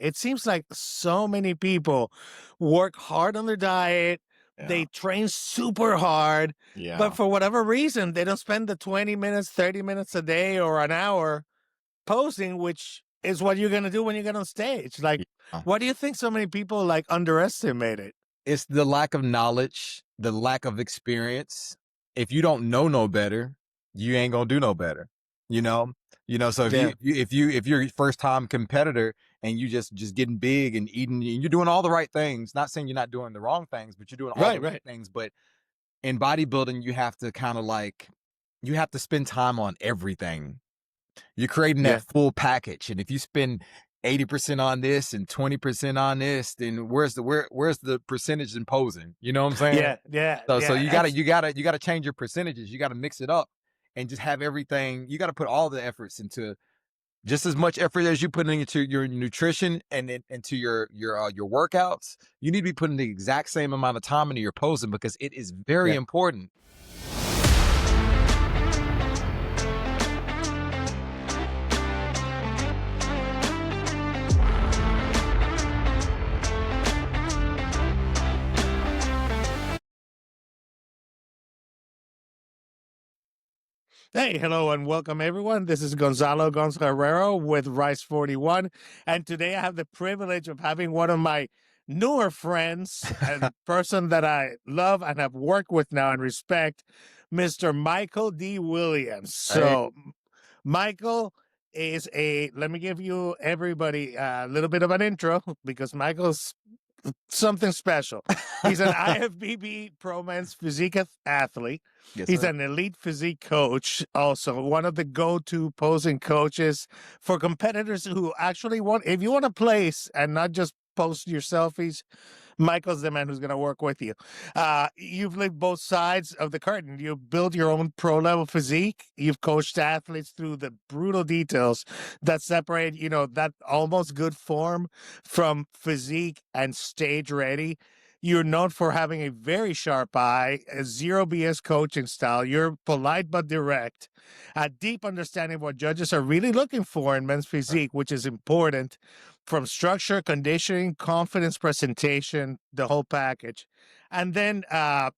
It seems like so many people work hard on their diet. They Yeah. train super hard, but Yeah. for whatever reason, they don't spend the 20 minutes, 30 minutes a day or an hour posing, which is what you're going to do when you get on stage. Like, Yeah. why do you think so many people like underestimate it? It's the lack of knowledge, the lack of experience. If you don't know no better, you ain't gonna do no better. You know, So if Yeah. if you're a first time competitor and you just getting big and eating, and you're doing all the right things. Not saying you're not doing the wrong things, but you're doing all the Right, right right. things. But in bodybuilding, you have to kind of like you have to spend time on everything. You're creating Yeah. that full package, and if you spend 80% on this and 20% on this, then where's the percentage in posing? You know what I'm saying? Yeah. Yeah. So Yeah. you gotta change your percentages. You gotta mix it up and just have everything. You gotta put all the efforts into just as much effort as you put into your nutrition and into your workouts. You need to be putting the exact same amount of time into your posing because it is very Yeah. important. Hey, hello, and welcome everyone. This is Gonzalo Herrero with Rice 41. And today I have the privilege of having one of my newer friends and person that I love and have worked with now and respect, Mr. Michael D. Williams. Hey, So, Michael is let me give you everybody a little bit of an intro because Michael's something special. He's an IFBB Pro Men's Physique athlete. yes, He's sir. an elite physique coach, also one of the go-to posing coaches for competitors who actually want, if you want to place and not just post your selfies, Michael's the man who's going to work with you. You've lived both sides of the curtain. You've built your own pro-level physique. You've coached athletes through the brutal details that separate, that almost good form from physique and stage ready. You're known for having a very sharp eye, a zero BS coaching style. You're polite but direct, a deep understanding of what judges are really looking for in men's physique, which is important, from structure, conditioning, confidence, presentation, the whole package. And then uh,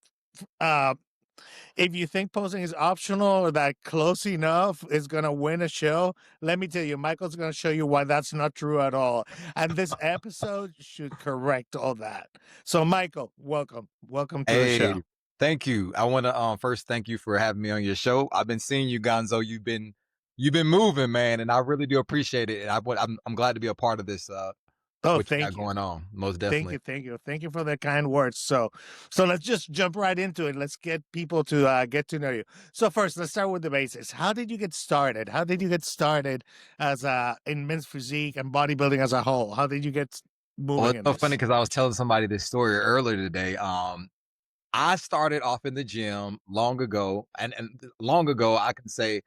if you think posing is optional or that close enough is going to win a show, let me tell you, Michael's going to show you why that's not true at all. And this episode should correct all that. So, Michael, welcome. Welcome to the Hey, show. thank you. I want to first thank you for having me on your show. I've been seeing you, Gonzo. You've been moving, man, and I really do appreciate it. And I'm glad to be a part of this. Oh, What you got thank you. going on? Most Thank definitely. you, thank you, thank you for the kind words. So let's just jump right into it. Let's get people to get to know you. So first, let's start with the basics. How did you get started? How did you get started as in men's physique and bodybuilding as a whole? How did you get Well, moving it's in so funny this? because I was telling somebody this story earlier today. I started off in the gym long ago, and long ago I can say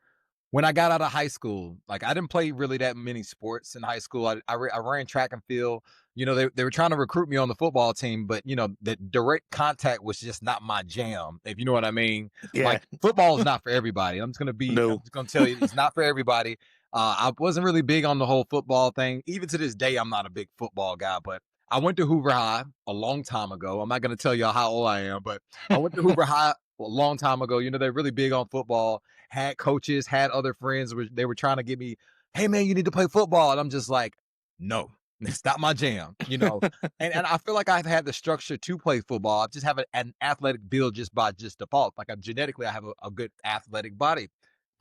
when I got out of high school. Like I didn't play really that many sports in high school. I ran track and field. They were trying to recruit me on the football team, but the direct contact was just not my jam. If you know what I mean. Yeah, Like football is not for everybody. I'm no, just gonna tell you, it's not for everybody. I wasn't really big on the whole football thing. Even to this day, I'm not a big football guy, but I went to Hoover High a long time ago. I'm not going to tell y'all how old I am, but I went to Hoover High a long time ago. They're really big on football, had coaches, had other friends, they were trying to get me, hey, man, you need to play football. And I'm just like, no, it's not my jam. And I feel like I've had the structure to play football. I just have an athletic build just by just default. Like genetically, I have a good athletic body.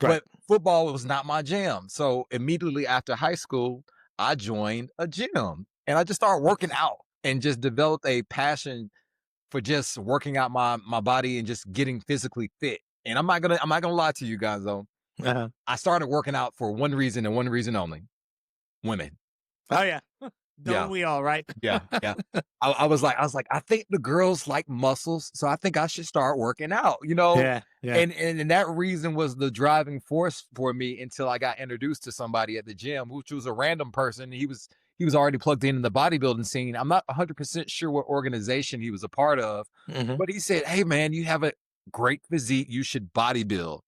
right. But football was not my jam. So immediately after high school, I joined a gym and I just started working out and just developed a passion for just working out my body and just getting physically fit. And I'm not gonna lie to you guys though. Uh-huh. I started working out for one reason and one reason only: women. Oh yeah, don't Yeah. we all? Right? Yeah, yeah. I was like, I think the girls like muscles, so I think I should start working out. Yeah, yeah. And that reason was the driving force for me until I got introduced to somebody at the gym, which was a random person. He was already plugged in the bodybuilding scene. I'm not 100% sure what organization he was a part of, Hmm. but he said, "Hey, man, you have a great physique. You should bodybuild."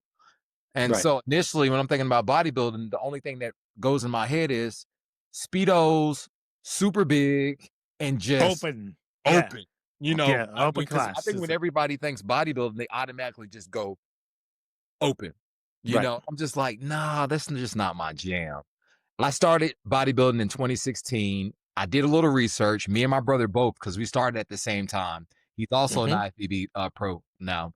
And Right. so initially, when I'm thinking about bodybuilding, the only thing that goes in my head is speedos, super big, and just Open. Yeah. open. You know, Yeah. I Open mean, because I think classes. when everybody thinks bodybuilding, they automatically just go open. You Right. know, I'm just like, nah, that's just not my jam. I started bodybuilding in 2016. I did a little research. Me and my brother both, because we started at the same time. He's also an Hmm. IFBB pro now.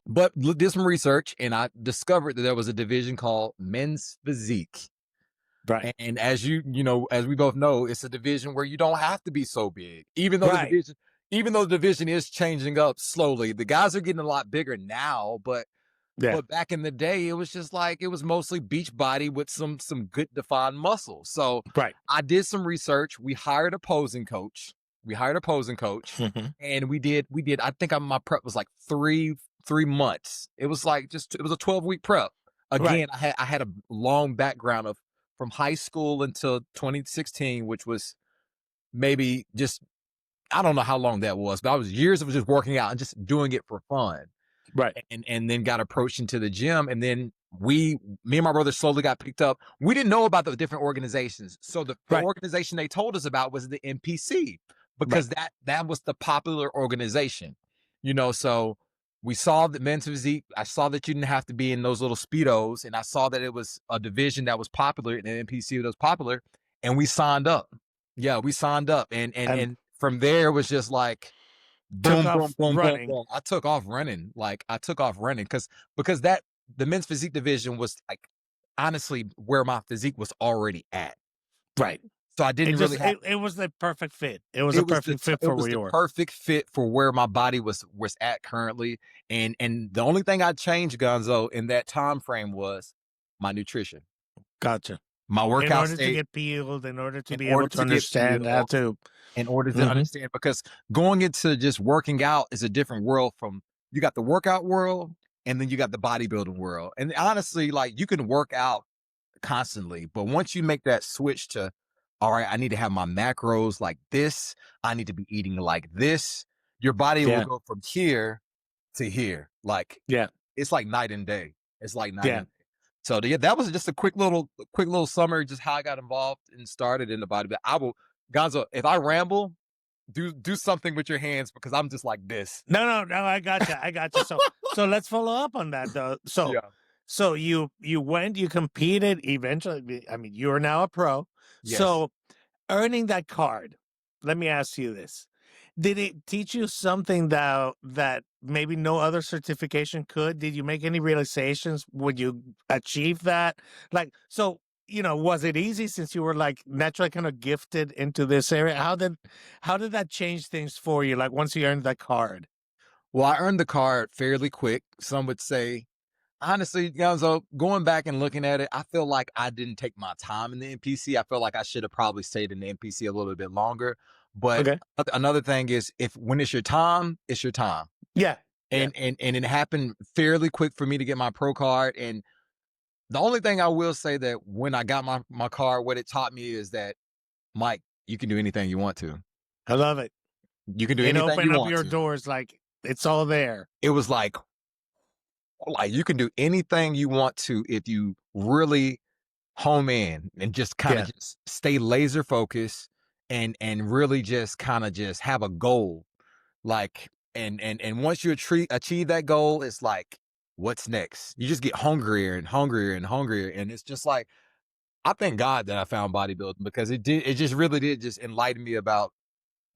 But did some research, and I discovered that there was a division called Men's Physique. Right. And as you know, as we both know, it's a division where you don't have to be so big. Right. Even though the division is changing up slowly, the guys are getting a lot bigger now, Yeah. but back in the day, it was just like it was mostly beach body with some good defined muscles. So Right. I did some research. We hired a posing coach. We hired a posing coach, Hmm. and we did. I think my prep was like three months. It was like it was a 12-week prep. Right. Again, I had a long background of from high school until 2016, which was maybe just I don't know how long that was, but I was years of just working out and just doing it for fun, Right. and then got approached into the gym, and then me and my brother slowly got picked up. We didn't know about the different organizations, so the Right. organization they told us about was the NPC, Right. because that was the popular organization, you know. So we saw the men's physique. I saw that you didn't have to be in those little speedos, and I saw that it was a division that was popular, and an NPC that was popular, and we signed up. Yeah, we signed up, and and And and from there it was just like took boom, boom, off boom, boom, running. boom. I took off running. Like I took off running because that the men's physique division was like honestly where my physique was already at. Right. So I It didn't really just have it was the perfect fit. It was a perfect fit it for was where the you were. perfect fit for where my body was at currently. And the only thing I changed, Gonzo, in that time frame was my nutrition. Gotcha. My In workout order to state get peeled, in order to in be able order to to get understand how peeled, to. in order to Hmm. understand, because going into just working out is a different world. From you got the workout world, and then you got the bodybuilding world. And honestly, like you can work out constantly, but once you make that switch to, all right, I need to have my macros like this, I need to be eating like this, your body will Yeah. go from here to here. Like Yeah. it's like night and day. It's like night Yeah. and day. So yeah, that was just a quick little summary, just how I got involved and started in the bodybuilding. I will, Gonzo, if I ramble, do something with your hands, because I'm just like this. No. I gotcha. I gotcha. So let's follow up on that though. Yeah. So you went, you competed eventually. I mean, you are now a pro. Yes. So earning that card, let me ask you this. Did it teach you something that maybe no other certification could? Did you make any realizations? Would you achieve that? Like, so, was it easy since you were like naturally kind of gifted into this area? How did that change things for you? Like once you earned that card? Well, I earned the card fairly quick. Some would say, honestly, Gonzo, going back and looking at it, I feel like I didn't take my time in the NPC. I feel like I should have probably stayed in the NPC a little bit longer. But Okay. another thing is, if when it's your time, it's your time. Yeah. Yeah. And it happened fairly quick for me to get my pro card. And the only thing I will say, that when I got my card, what it taught me is that, Mike, you can do anything you want to. I love it. You can do It anything opened you up want your to. doors like it's all there. It was like you can do anything you want to if you really home in and just kind of Yeah. just stay laser focused, and really just kind of just have a goal. Like, and once you achieve that goal, it's like, what's next? You just get hungrier and hungrier and hungrier. And it's just like, I thank God that I found bodybuilding, because it just really did just enlighten me about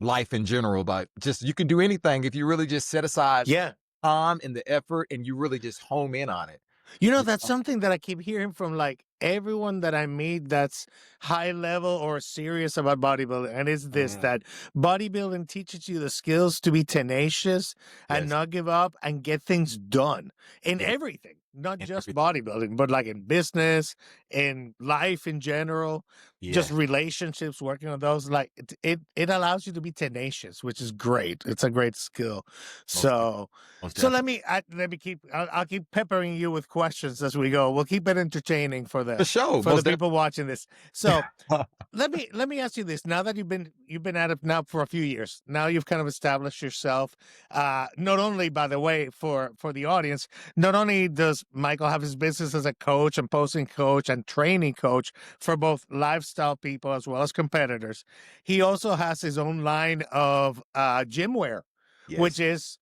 life in general. But just, you can do anything if you really just set aside Yeah. time and the effort, and you really just home in on it. You That's know? something that I keep hearing from like everyone that I meet that's high level or serious about bodybuilding. And it's this Mhm. that bodybuilding teaches you the skills to be tenacious and Yes. not give up and get things done in Yes. everything, not And just everything. bodybuilding, but like in business, in life in general, just Yeah. relationships, working on those. Like it allows you to be tenacious, which is great. It's a great skill. Most definitely. So Most so definitely. let me keep. I'll keep peppering you with questions as we go. We'll keep it entertaining for For sure. the Most people watching this. So definitely. let me ask you this. Now that you've been at it now for a few years. Now you've kind of established yourself. Not only, by the way, for the audience, not only does Michael have his business as a coach and posing coach and training coach for both lifestyle people as well as competitors. He also has his own line of gym wear, which Yes. is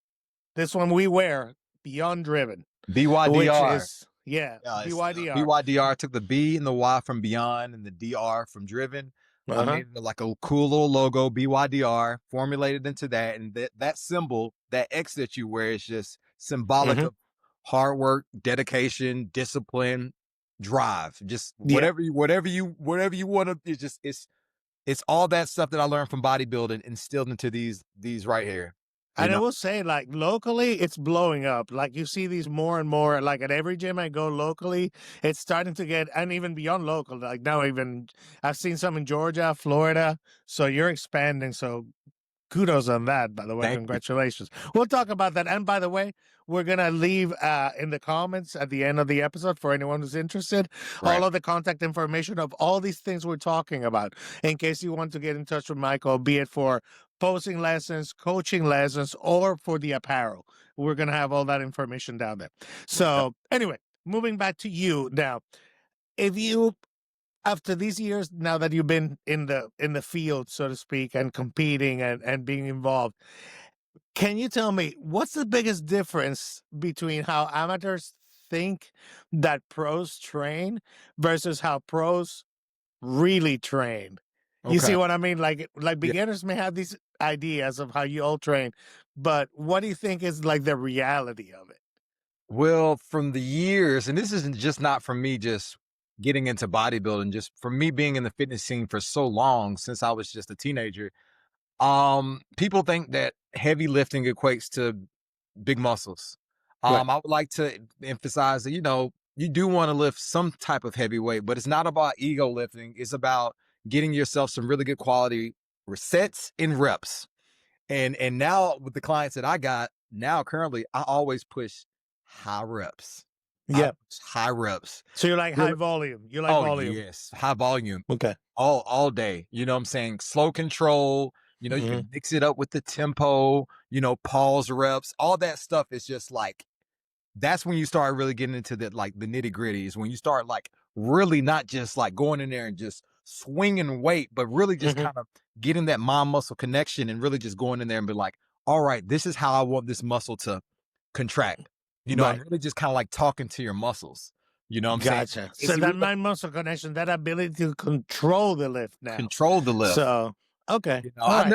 this one we wear, Beyond Driven, which BYDR. is, yeah, It's BYDR. BYDR. Took the B and the Y from Beyond and the DR from Driven. I Uh-huh. made it like a cool little logo, BYDR, formulated into that. And that symbol, that X that you wear, is just symbolic Mhm. of hard work, dedication, discipline, drive. Just Yeah. whatever you want to. It's all that stuff that I learned from bodybuilding instilled into these right here. You And I know, will say, like, locally, it's blowing up. Like, you see these more and more. Like, at every gym I go locally, it's starting to get, and even beyond local. Like, now, even I've seen some in Georgia, Florida. So you're expanding. So kudos on that, by the way. thank you. Congratulations. We'll talk about that. And by the way, we're going to leave in the comments at the end of the episode for anyone who's interested, all Right. of the contact information of all these things we're talking about in case you want to get in touch with Michael, be it for posing lessons, coaching lessons, or for the apparel. We're going to have all that information down there. So anyway, moving back to you now, if you after these years now that you've been in the field, so to speak, and competing and being involved, can you tell me what's the biggest difference between how amateurs think that pros train versus how pros really train? You Okay. see what I mean? Like Yeah. beginners may have these ideas of how you all train, but what do you think is like the reality of it? Well, from the years, and this isn't just not from me just getting into bodybuilding, just from me being in the fitness scene for so long since I was just a teenager. People think that heavy lifting equates to big muscles. Right. I would like to emphasize that, you do want to lift some type of heavy weight, but it's not about ego lifting. It's about getting yourself some really good quality sets and reps. And now with the clients that I got now currently, I always push high reps. I Yeah. push high reps. So you like high Really? volume. You like Oh volume. yes, high volume Okay. all day. You know what I'm saying? Slow control. You Mhm. can mix it up with the tempo. Pause reps. All that stuff is just like that's when you start really getting into the nitty gritty. Is when you start like really not just like going in there and just swinging weight, but really just Mhm. kind of getting that mind muscle connection and really just going in there and be like, all right, this is how I want this muscle to contract. And Right. really just kind of like talking to your muscles. You know what I'm saying? Gotcha. So It's that really mind muscle connection, that ability to control the lift now. control the lift. So okay. All I've right.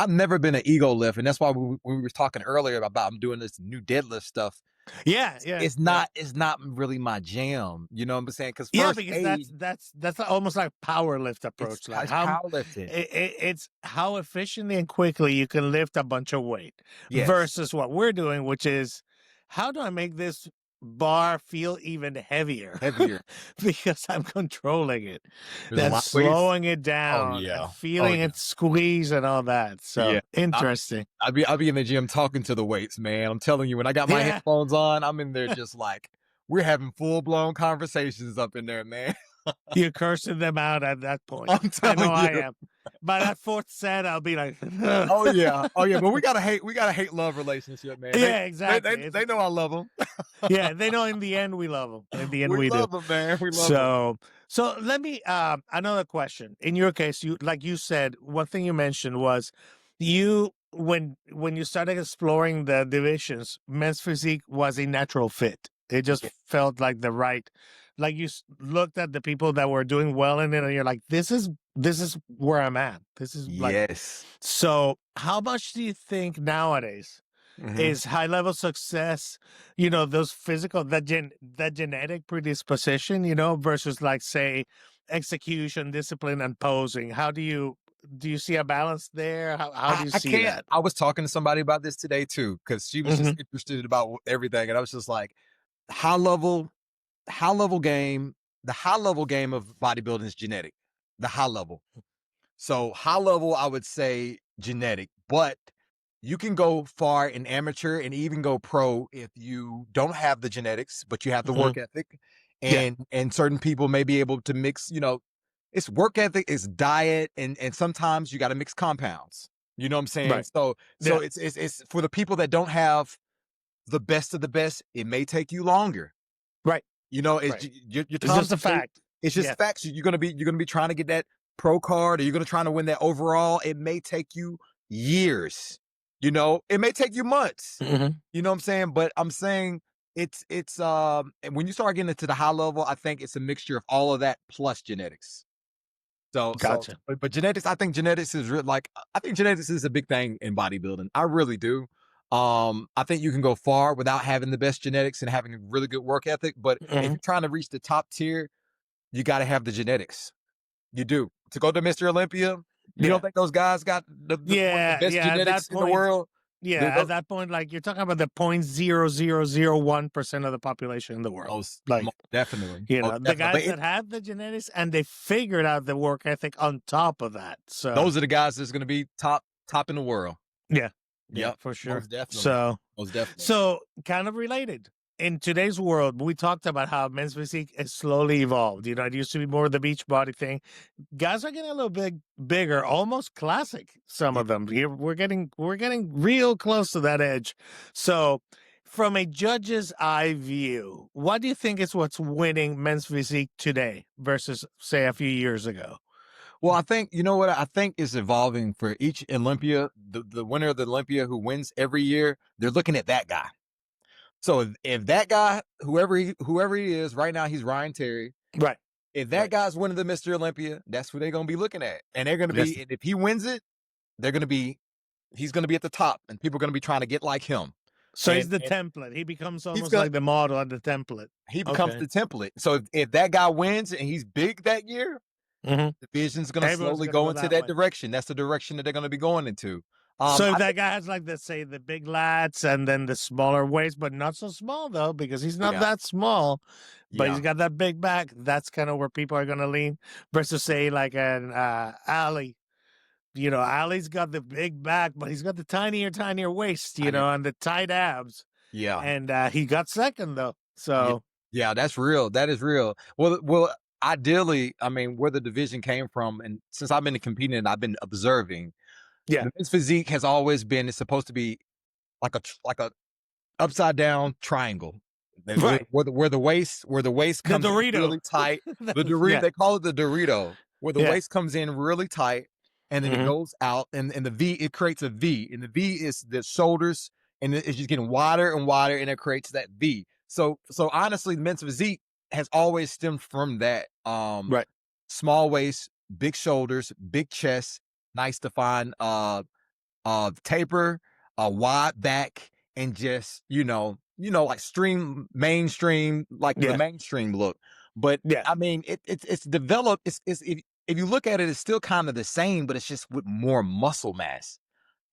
never been an ego lift, and that's why when we were talking earlier about I'm doing this new deadlift stuff. Yeah, yeah, yeah. It's not really my jam. You know what I'm saying? Because Yeah, first because aid, that's almost like power lift it's approach. Like it's how powerlifting. it's how efficiently and quickly you can lift a bunch of weight Yes, versus what we're doing, which is how do I make this bar feel even heavier heavier. because I'm controlling it, There's a then lot of weights. slowing it Oh down and yeah. Oh feeling yeah. it squeeze and all that. So Yeah. interesting. I'll be in the gym talking to the weights, man. I'm telling you, when I got my Yeah. headphones on, I'm in there just like we're having full blown conversations up in there, man. You're cursing them out at that point. I'm I know telling I you. am. By that fourth set, I'll be like, Oh yeah. Oh yeah. But we got a hate love relationship, man. yeah, exactly. They know I love them. Yeah, they know in the end we love them. In the end, We we do. love them, man. We love them. So let me another question. In your case, you like you said, one thing you mentioned was you when you started exploring the divisions, men's physique was a natural fit. It just Yeah. felt like the right, like you looked at the people that were doing well in it, and you're like, this is where I'm at. This is like Yes. so. How much do you think nowadays Mhm. is high level success, those physical, that genetic predisposition, versus like say execution, discipline, and posing? How do you see a balance there? How do you I see can't. that? I was talking to somebody about this today too, because she was Hmm. just interested about everything, and I was just like, high level, high level game. The high level game of bodybuilding is genetic. The high level. So high level, I would say genetic, but you can go far in amateur and even go pro if you don't have the genetics, but you have the Hmm. work ethic. Yeah. And certain people may be able to mix, it's work ethic, it's diet, and sometimes you got to mix compounds. You know what I'm saying? Right. So Yeah. it's for the people that don't have the best of the best, it may take you longer. Right. It's Right. your It's time's just a fact. it's just Yeah. facts. You're gonna be trying to get that pro card, or you're going to try to win that overall, it may take you years. You know, it may take you months. Mhm. You know what I'm saying? But I'm saying it's and when you start getting into the high level, I think it's a mixture of all of that plus genetics. Gotcha. But genetics, I think genetics is like, I think genetics is a big thing in bodybuilding. I really do. I think you can go far without having the best genetics and having a really good work ethic. But if Mhm. you're trying to reach the top tier, you got to have the genetics. You do. To go to Mr. Olympia, you don't Yeah. think those guys got one of the Yeah, best yeah, at genetics that in the point world? yeah, at that point, like, you're talking about the 0.0001% of the population in the world. Like, Most definitely. the guys that have the genetics and they figured out the work ethic on top of that. So Those are the guys that's going to be top in the world. yeah, yeah, Yep, for sure. most definitely. So Most definitely. so kind of related. In today's world, we talked about how men's physique is slowly evolved. You know, it used to be more of the beach body thing. Guys are getting a little bigger, almost classic. Some of them. Here we're getting real close to that edge. So, from a judge's eye view, what do you think is what's winning men's physique today versus, say, a few years ago? Well, I think, you know what I think is evolving for each Olympia, the winner of the Olympia who wins every year, they're looking at that guy. So if that guy, whoever he is, right now he's Ryan Terry. Right. If that guy's winning the Mr. Olympia, that's who they're gonna be looking at. And they're gonna Yes. be, and if he wins it, he's gonna be at the top, and people are gonna be trying to get like him. So he's And the template. He becomes almost gonna like the model and the template. he becomes Okay. the template. So if that guy wins and he's big that year, Mhm. the vision's gonna Everyone's slowly gonna go go into that that way. direction. That's the direction that they're gonna be going into. So if I that guy has like say the big lats and then the smaller waist, but not so small though, because he's not Yeah. that small, but he's Yeah. got that big back. That's kind of where people are gonna lean versus say like an Ali. You know, Ali's got the big back, but he's got the tinier waist, I did. and the tight abs. Yeah. And he got second though. So Yeah, that's real. That is real. Well, ideally, I mean, where the division came from, and since I've been competing, I've been observing. yeah, The men's physique has always been. It's supposed to be like a upside down triangle. right. Where the waist The comes in Dorito. really tight. The Yeah. Dorito, they call it the Dorito, where the Yeah. waist comes in really tight, and then it Mhm. goes out, and the V, it creates a V, and the V is the shoulders, and it's just getting wider and wider, and it creates that V. So honestly, the men's physique has always stemmed from that. Right. Small waist, big shoulders, big chest, nice defined taper, a wide back, and just like mainstream, like the Yeah. mainstream look. But Yeah. I mean, it's developed. It's if you look at it, it's still kind of the same, but it's just with more muscle mass.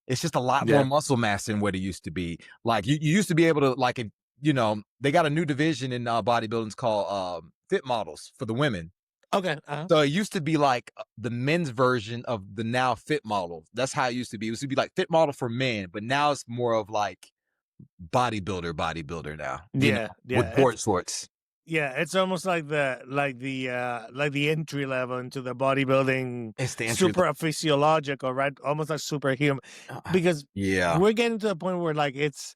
It's just a lot more Yeah. muscle mass than what it used to be. Like you used to be able to, like, if they got a new division in bodybuilding. It's called fit models for the women. Okay. So it used to be like the men's version of the now fit model. That's how it used to be. It used to be like fit model for men, but now it's more of like bodybuilder now. Yeah. With Yeah. board shorts. Yeah, it's almost like the entry level into the bodybuilding, It's the entry. super physiological, right? Almost like superhuman, because Yeah. we're getting to the point where like it's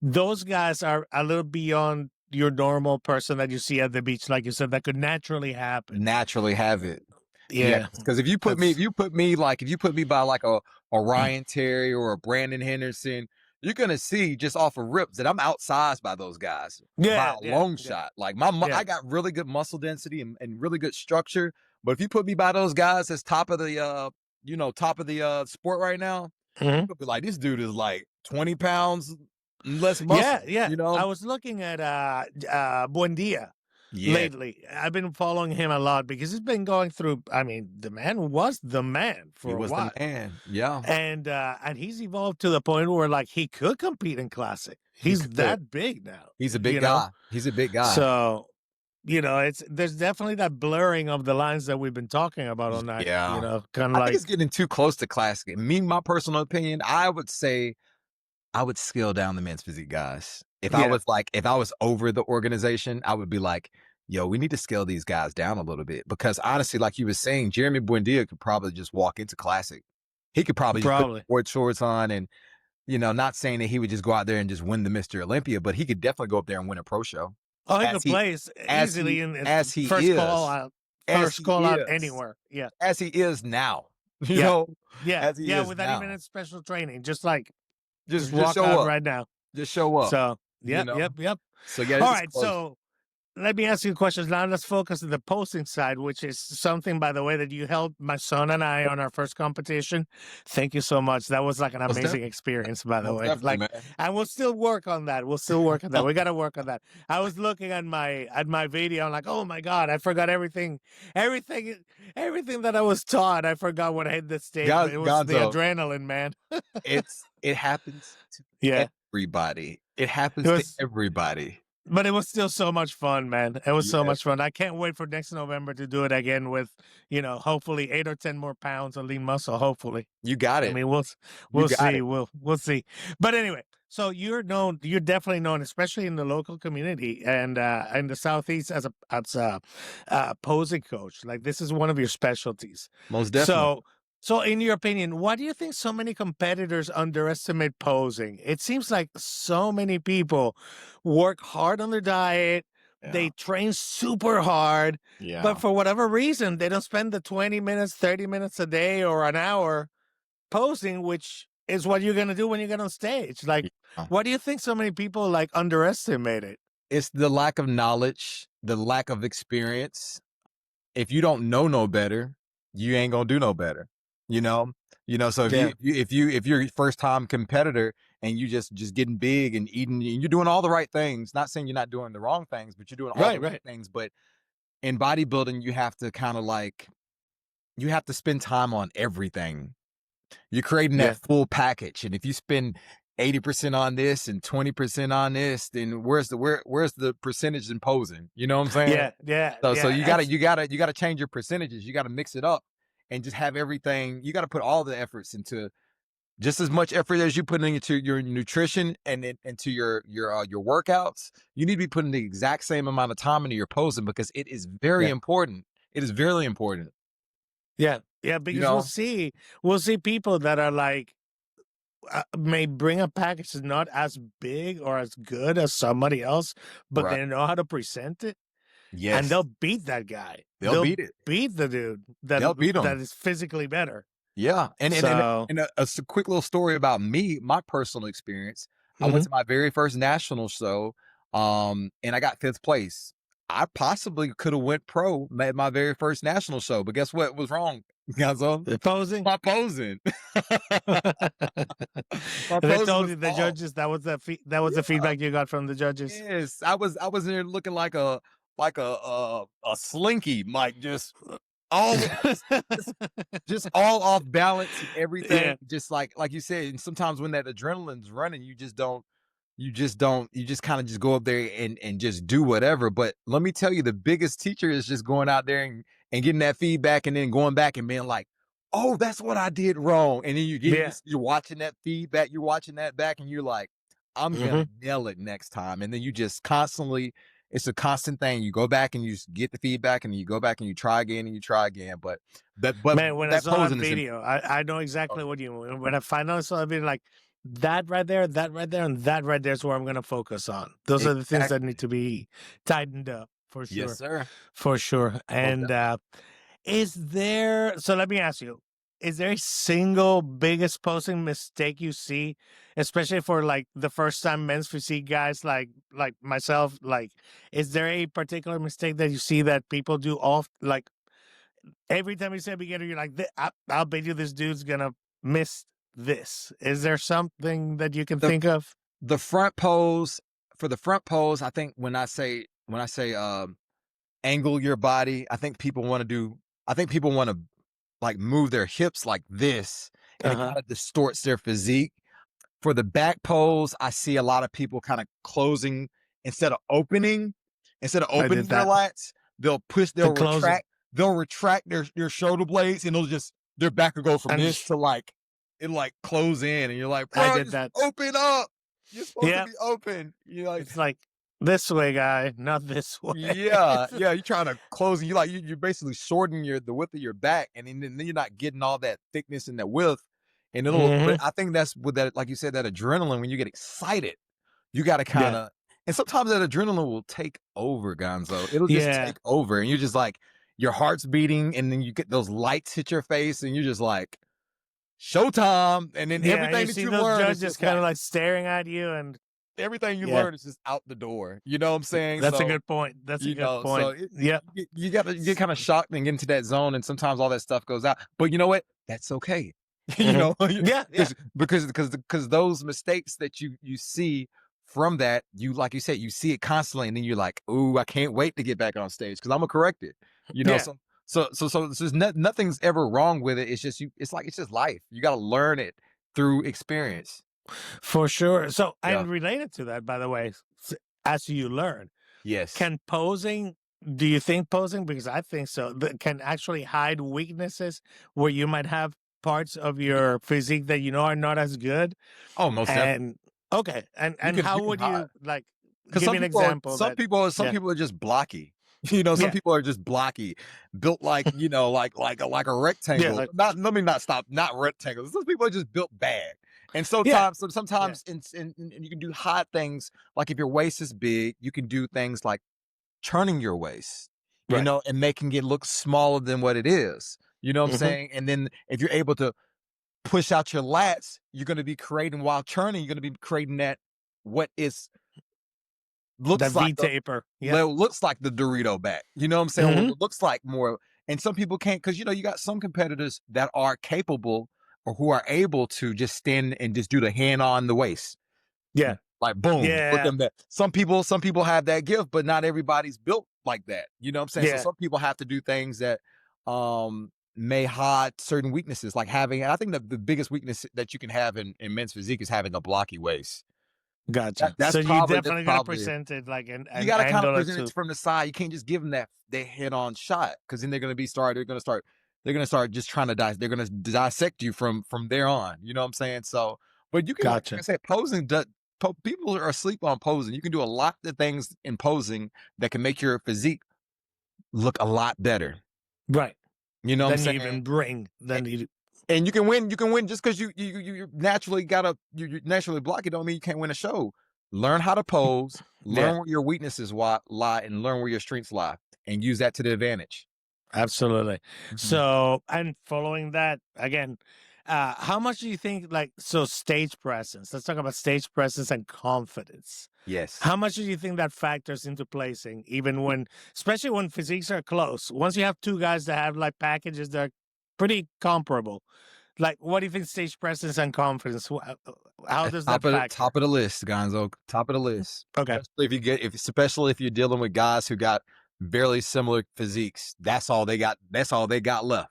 those guys are a little beyond your normal person that you see at the beach, like you said, that could naturally happen. Naturally have it. Yeah, Because if you put me by like a Ryan Terry or a Brandon Henderson, you're gonna see just off of rips that I'm outsized by those guys by a long shot. Like I got really good muscle density and really good structure. But if you put me by those guys that's top of the sport right now, Mhm. you'll be like, this dude is like 20 pounds less muscle. Yeah. I was looking at Buendia. Lately, I've been following him a lot because he's been going through. I mean, the man was the man for a while. The man, yeah, and he's evolved to the point where like he could compete in classic. He's that big now. He's a big guy. He's a big guy. So, there's definitely that blurring of the lines that we've been talking about on that. Yeah, kind I of like think it's getting too close to classic. My personal opinion, I would say I would scale down the men's physique guys. If I was over the organization, I would be like, yo, we need to scale these guys down a little bit. Because honestly, like you were saying, Jeremy Buendia could probably just walk into classic. He could probably just put board shorts on and, not saying that he would just go out there and just win the Mr. Olympia, but he could definitely go up there and win a pro show. he could place easily in as he first is. call out as first he call out is, anywhere. Yeah, as he is now, you yeah, know, yeah, as he yeah. is Without even now. any special training, just Just walk show out up. right now. Just show up, So, you yep, know? yep, yep. So yeah, All it's right, close. so let me ask you questions now. Let's focus on the posting side, which is something, by the way, that you helped my son and I on our first competition. Thank you so much. That was like an Most amazing definitely. experience, by the Most way. definitely, Like, man. and we'll still work on that. We'll still work on that. We got to work on that. I was looking at my video. I'm like, oh my god, I forgot everything, everything that I was taught. I forgot when I hit the stage, but it was the Gonzo, adrenaline, man. it happens to Yeah, everybody. It it happens to was. everybody. But it was still so much fun, man. It was so Yes. much fun. I can't wait for next November to do it again with, hopefully 8 or 10 more pounds of lean muscle. Hopefully, You got I it. mean, You we'll got see. it. We'll see. But anyway, so you're known. You're definitely known, especially in the local community and in the southeast, as a posing coach. Like this is one of your specialties. Most definitely. So. So, in your opinion, why do you think so many competitors underestimate posing? It seems like so many people work hard on their diet, Yeah. they train super hard, but Yeah. for whatever reason, they don't spend the 20 minutes, 30 minutes a day or an hour posing, which is what you're going to do when you get on stage. Like, Yeah. why do you think so many people like underestimate it? It's the lack of knowledge, the lack of experience. If you don't know no better, you ain't gonna do no better. You know, So if Yeah. if you're a first time competitor and you just getting big and eating, and you're doing all the right things. Not saying you're not doing the wrong things, but you're doing all the Right, right right. things. But in bodybuilding, you have to kind of like you have to spend time on everything. You're creating that Yeah. full package, and if you spend 80% on this and 20% on this, then where's the percentage in posing? You know what I'm saying? Yeah. Yeah. So Yeah. you gotta change your percentages. You gotta mix it up and just have everything. You gotta put all the efforts into just as much effort as you put into your nutrition and into your workouts. You need to be putting the exact same amount of time into your posing because it is very Yeah. important. It is very important. Yeah. Yeah. You Because know, we'll see people that are like, may bring a package that's not as big or as good as somebody else, but right? they know how to present it, and Yes, they'll beat that guy. they'll They'll beat it. beat the dude that They'll beat that them. is physically better. Yeah, So, and quick little story about me, my personal experience. I went mhm. to my very first national show, and I got fifth place. I possibly could have went pro at my very first national show, but guess what was wrong, Gonzo? The posing. My posing, my They posing told was you, the off. judges, that was the Yeah, feedback you got from the judges. yes, I was in there looking like a slinky, like all just just all off balance and everything. Yeah. Just like you said, and sometimes when that adrenaline's running, you just kind of just go up there and just do whatever. But let me tell you, the biggest teacher is just going out there and getting that feedback and then going back and being like, oh, that's what I did wrong. And then Yeah. you're watching that feedback, you're watching that back, and you're like, I'm Mhm. gonna nail it next time. And then you just constantly, it's a constant thing. You go back and you just get the feedback, and you go back and you try again and you try again. But Man, when I that saw that posing is video, I know exactly what you mean. When I finally saw the video, like that right there, and that right there is where I'm gonna focus on. Those are the things that need exactly. to be tightened up for Yes, sure. sir. For sure. Most And definitely. so let me ask you, is there a single biggest posing mistake you see, especially for like the first time men's physique guys like myself? Like, is there a particular mistake that you see that people do off, like every time you say beginner, you're like, I'll bet you this dude's gonna miss this. Is there something that you can The think of? the front pose for the front pose, I think when I say angle your body, I think people want to like move their hips like this, and it Uh-huh. kind of distorts their physique. For the back pose, I see a lot of people kind of closing instead of opening. Instead of I did opening their that. lats, The closing. they'll retract their shoulder blades, and their back will go from And this to like it like close in, and you're like, I bro, did just that. open up. You're supposed to Yeah. be open. You're like, It's like this way, guy, not this way. yeah, yeah. You're trying to close, and you're basically shortening the width of your back, and then you're not getting all that thickness and that width. And but Hmm. I think that's with that, like you said, that adrenaline. When you get excited, you got to kind Yeah. of, and sometimes that adrenaline will take over, Gonzo. It'll just Yeah. take over, and you're just like, your heart's beating, and then you get those lights hit your face, and you're just like, showtime. And then everything you that see you those learn is judges just kind of like like staring at you, and everything you learn is just out the door. You know what I'm saying? that's a So, good point. That's a you good know, so point. Yeah, you get kind of shocked and get into that zone, and sometimes all that stuff goes out. But you know what? That's okay. You Mhm. know, Yeah. because those mistakes that you see from that, you like you said, you see it constantly, and then you're like, "Ooh, I can't wait to get back on stage because I'm gonna correct it." You know, Yeah. so it's just nothing's ever wrong with it. It's just it's just life. You got to learn it through experience. For sure. So, Yeah. and related to that, by the way, as you learn, Yes. can posing, do you think posing, because I think so, that can actually hide weaknesses where you might have parts of your physique that you know are not as good? Oh, most definitely. And okay. And You how can would hide. you like Because give me an example that, some yeah, people are just blocky. You know, some yeah, people are just blocky, built like, you know, like a yeah, rectangle. like, Not let me not stop, not rectangles. Some people are just built bad. And yeah, yeah, sometimes and you can do hard things like if your waist is big, you can do things like turning your waist, you right. know, and making it look smaller than what it is. You know what I'm Hmm. saying? And then if you're able to push out your lats, you're going to be creating while turning, you're going to be creating that what is That looks like V taper. Yeah. looks like the Dorito back. You know what I'm saying? Hmm. What looks like more. And some people can't because you know you got some competitors that are capable or who are able to just stand and just do the hand on the waist. Yeah. Like boom, look Yeah. at that. Some people have that gift, but not everybody's built like that. You know what I'm saying? So Yeah. some people have to do things that may hide certain weaknesses, like having, and I think the biggest weakness that you can have in men's physique is having a blocky waist. Gotcha. That's So you that's definitely got to probably present it like you an got to kind of angle or present it two. from the side. You can't just give them that head on shot because then they're going to be started. They're going to start just trying to they're going to dissect you from there on. You know what I'm saying? So, but you can like I Gotcha. said, posing. People are asleep on posing. You can do a lot of things in posing that can make your physique look a lot better. Right. You know what I'm Then you saying? even bring, then you, And you can win. You can win just because you naturally you naturally block it. Don't mean you can't win a show. Learn how to pose. yeah. Learn where your weaknesses lie, and learn where your strengths lie, and use that to the advantage. Absolutely. Mhm. So, and following that again, how much do you think, like, so stage presence? Let's talk about stage presence and confidence. Yes. How much do you think that factors into placing, even when, especially when physiques are close? Once you have two guys that have like packages that are pretty comparable, like, what do you think stage presence and confidence? How does that factor? Top of the list, Gonzo. Top of the list. Okay. Especially if you're dealing with guys who got very similar physiques. That's all they got left.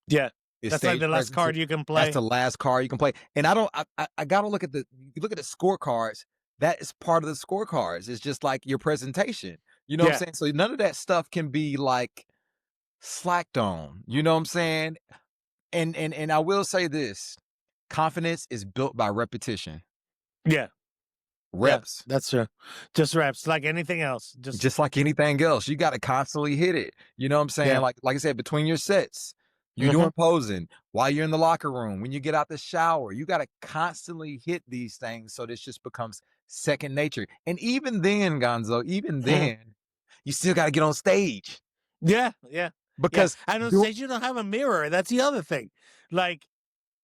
Yeah. Is That's like stage the last presence. card you can That's play. the last card you can play. And I gotta look at you look at the scorecards. That is part of the scorecards. It's just like your presentation. You know what I'm Yeah. saying? So none of that stuff can be like slacked on. You know what I'm saying? And I will say this: confidence is built by repetition. Yeah. Yeah. Reps. That's true. Just reps, like anything else. Just, Just like anything else, you got to constantly hit it. You know what I'm saying? yeah. Like I said, between your sets, you're Hmm. doing posing while you're in the locker room. When you get out the shower, you got to constantly hit these things so this just becomes second nature. And even then, Gonzo, even Hmm. then, you still got to get on stage Yeah. Yeah. Yeah. because And on do stage, you don't have a mirror. That's the other thing. Like,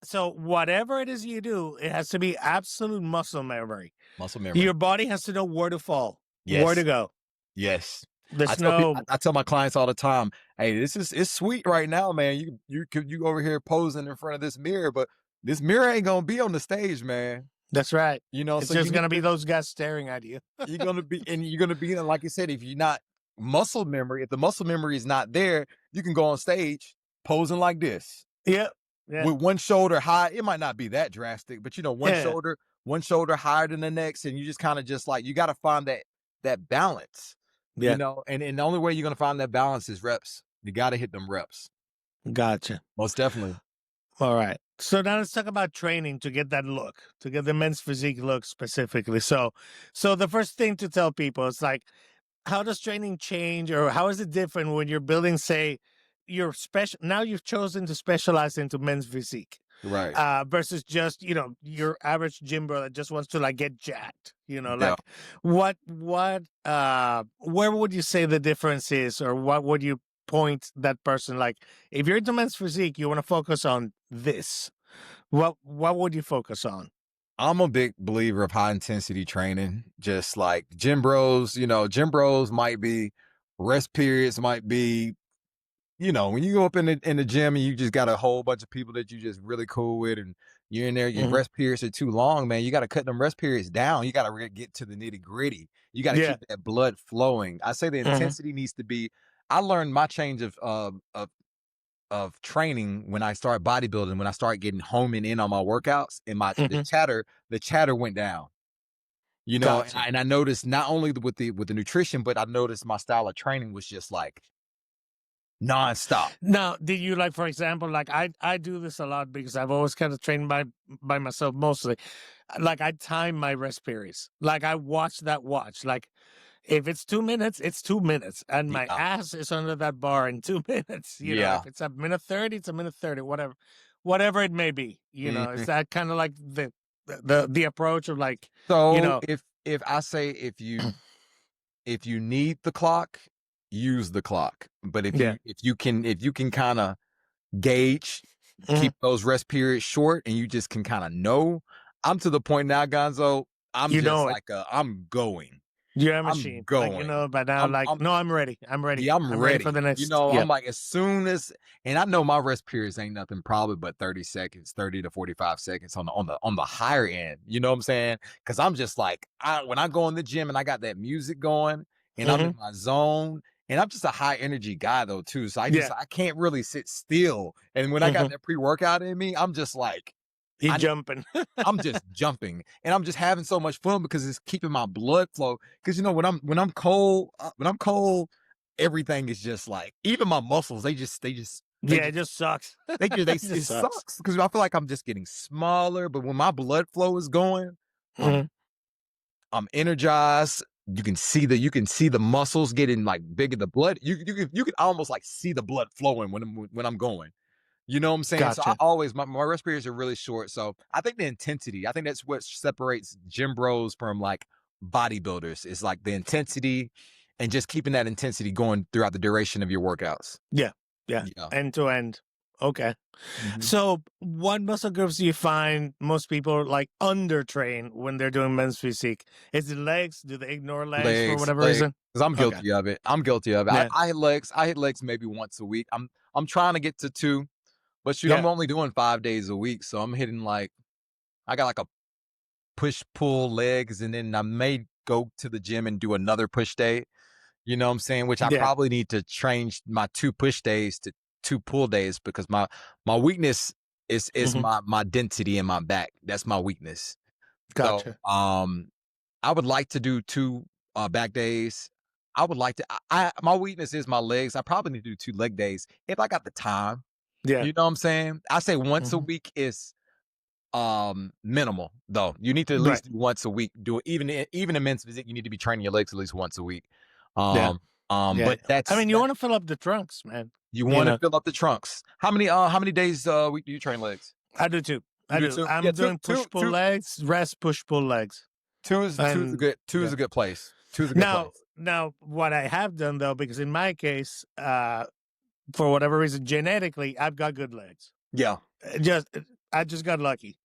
so whatever it is you do, it has to be absolute muscle memory. muscle memory. Your body has to know where to fall, where to Yes, go. yes. There's no, I tell my clients all the time, hey, it's sweet right now, man. You over here posing in front of this mirror, but this mirror ain't gonna be on the stage, man. that's right. You know, It's so you just going to need be to those guys staring at you. you're gonna be in, like you said, if you're not muscle memory, if the muscle memory is not there, you can go on stage posing like this Yeah. Yeah. with one shoulder high. It might not be that drastic, but you know, Yeah. one shoulder higher than the next, and you just kind of just like you got to find that balance, you Yeah. know. And the only way you're gonna find that balance is reps. You got to hit them reps, Gotcha. most definitely. All right. So now let's talk about training to get that look, to get the men's physique look specifically. So the first thing to tell people is like, how does training change, or how is it different when you're building, say, your special, now you've chosen to specialize into men's physique, Right. versus just, your average gym bro that just wants to like get jacked, Yeah. like where would you say the difference is, or what would you point that person? Like, if you're into men's physique, you want to focus on this. What would you focus on? I'm a big believer of high intensity training. Just like gym bros, gym bros might be rest periods, might be, when you go up in the gym and you just got a whole bunch of people that you just really cool with, and you're in there, your Mhm. rest periods are too long, man. You got to cut them rest periods down. You got to get to the nitty gritty. You got to Yeah. keep that blood flowing. I say the Mhm. intensity needs to be. I learned my change of training when I started bodybuilding, when I started getting homing in on my workouts, and Mhm. the chatter went down. And Gotcha. I noticed not only with the nutrition, but I noticed my style of training was just like nonstop. Now, did you, like, for example, like I do this a lot because I've always kind of trained by myself mostly. Like, I time my rest periods. Like, I watch that watch. Like, if it's 2 minutes, it's 2 minutes, and my Yeah, ass is under that bar in 2 minutes. yeah. If it's a minute 30, it's a minute 30. Whatever it may be. Is Mhm. that kind of like the approach of, like, you So know? if I say if you need the clock, use the clock. But if Yeah. you can kind of gauge, Mhm. keep those rest periods short, and you just can kind of know. I'm to the point now, Gonzo. I'm You just know it. like I'm going. You're a I'm machine. Like, going. by now, like, I'm no, I'm ready. I'm ready. Yeah, I'm I'm ready for ready. the next. Yeah. I'm like, as soon as, and I know my rest periods ain't nothing probably but 30 seconds, 30 to 45 seconds on the higher end. You know what I'm saying? Because I'm just like, when I go in the gym and I got that music going and I'm in Hmm. my zone, and I'm just a high energy guy though too. So Yeah. I can't really sit still. And when I got Hmm. that pre-workout in me, I'm just like, You I jumping. I'm just jumping, and I'm just having so much fun because it's keeping my blood flow. Because when I'm cold, everything is just like, even my muscles. They Yeah, it just just sucks. they It just it sucks. sucks because I feel like I'm just getting smaller. But when my blood flow is going, I'm Mhm. I'm energized. You can see the muscles getting like bigger. The blood you can almost like see the blood flowing when I'm going. You know what I'm saying? So I Gotcha. always my rest periods are really short. So I think the intensity, I think that's what separates gym bros from like bodybuilders, is like the intensity and just keeping that intensity going throughout the duration of your workouts. Yeah. Yeah. Yeah. End to end. Okay. Mhm. So, what muscle groups do you find most people like undertrain when they're doing men's physique? Is it legs? Do they ignore legs for Legs, whatever legs, reason? because I'm Okay. guilty of it. I'm guilty of it. I, Yeah. I hit legs. I hit legs maybe once a week. I'm trying to get to two, but shoot, I'm Yeah. only doing 5 days a week. So I'm hitting like, I got like a push pull legs, and then I may go to the gym and do another push day. You know what I'm saying? Which I Yeah. probably need to change my 2 push days to 2 pull days, because my weakness is Hmm. my density in my back. That's my weakness. So, Gotcha. I would like to do 2 back days. I would like to I my weakness is my legs. I probably need to do 2 leg days if I got the time. Yeah. You know what I'm saying? I say once a Hmm. week is minimal though. You need to at Right. least do once a week. Do it even in men's physique, you need to be training your legs at least once a week. Yeah. Um, Yeah. but I that's mean, you that want to fill up the trunks, man. you You want to know, fill up the trunks. How many days a week do you train legs? I do too. You I do do. two? Yeah, I'm two, doing push two, pull two, legs, rest push pull legs, two is a and good two is yeah. a good place. Two is a good Now, place. what I have done though, because in my case, for whatever reason, genetically, I've got good legs. Yeah. Just I just got lucky.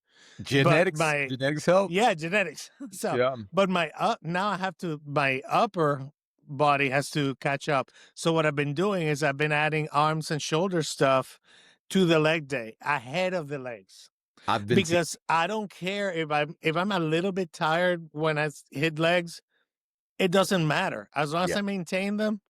But Genetics. Genetics help. yeah, genetics. So, Yeah. but now I have to my upper body has to catch up. So what I've been doing is I've been adding arms and shoulder stuff to the leg day ahead of the legs, I've been to because I don't care if I'm a little bit tired when hit legs. It doesn't matter as long as Yeah. I maintain them.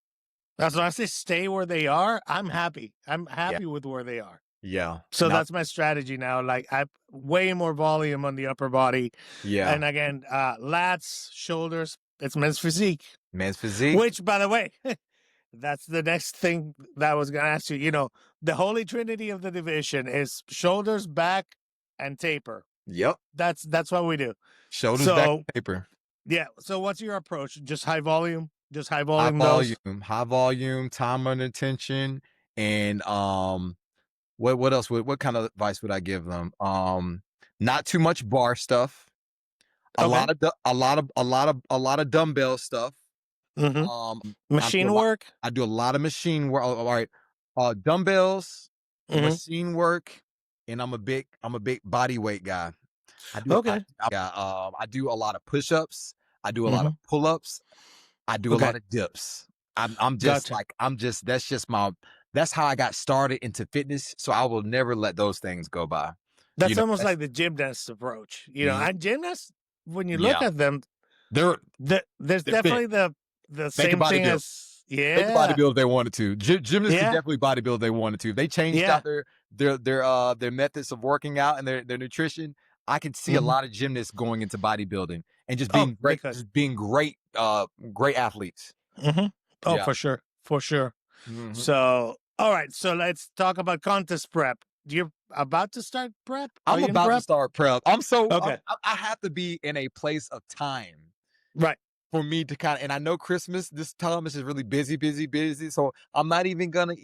As long as they stay where they are, I'm happy. I'm Yeah. happy with where they are. Yeah. So Not that's my strategy now. Like, I way more volume on the upper body. yeah. And again, lats, shoulders, it's men's physique. Men's physique. Which, by the way, that's the next thing that I was gonna ask you. The holy trinity of the division is shoulders, back, and taper. Yep. That's what we do. Shoulders back So paper. yeah. So what's your approach? Just high volume? Just high High volume those? volume, time under tension, and what else what kind of advice would I give them? Not too much bar stuff, a Okay. lot of dumbbell stuff, Mhm. I do a Machine lot work? I do a lot of machine work. All right. Dumbbells, Mhm. machine work, and I'm a big body weight guy. Okay. I do a lot of push-ups, I do a lot of Mhm. pull-ups, I do a Okay. lot of dips. I'm just Gotcha. like that's how I got started into fitness, so I will never let those things go by. You That's know, almost that's like the gymnast approach, Ye and gymnasts, when you look yeah. at them, They're there's they're fit. definitely the They can same thing bodybuild. as They could yeah, bodybuild if they wanted to. Gymnasts could yeah, definitely bodybuild if they wanted to. If they changed yeah, out their methods of working out and their nutrition, I can see a mhm. lot of gymnasts going into bodybuilding and Oh, they could. just being great athletes. Mhm. Oh, Yeah. for sure, for sure. Mhm. So, all right, so let's talk about contest prep. You're about to start prep? Are I'm you in about to prep? start prep. Okay, I have to be in a place of time right. for me to kind of, and I know Christmas this time is just really busy, busy, busy. So I'm not even gonna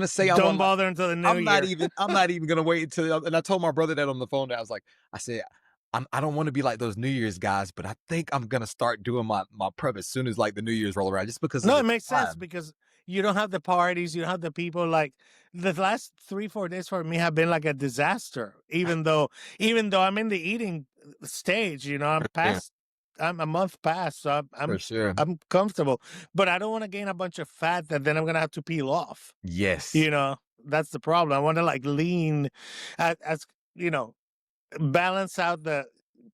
say I'm Don't on like bother until the new year. I'm not even gonna wait until. And I told my brother that on the phone. That I said, I don't want to be like those New Year's guys, but I think I'm gonna start doing my prep as soon as like the New Year's roll around, just because of No, it the makes sense time. because you don't have the parties, you don't have the people. Like the last 3, 4 days for me have been like a disaster. Even though I'm in the eating stage, Yeah, I'm a month past, so for sure. I'm comfortable. But I don't want to gain a bunch of fat that then I'm gonna have to peel off. Yes. You know, that's the problem. I want to like lean, as you know, balance out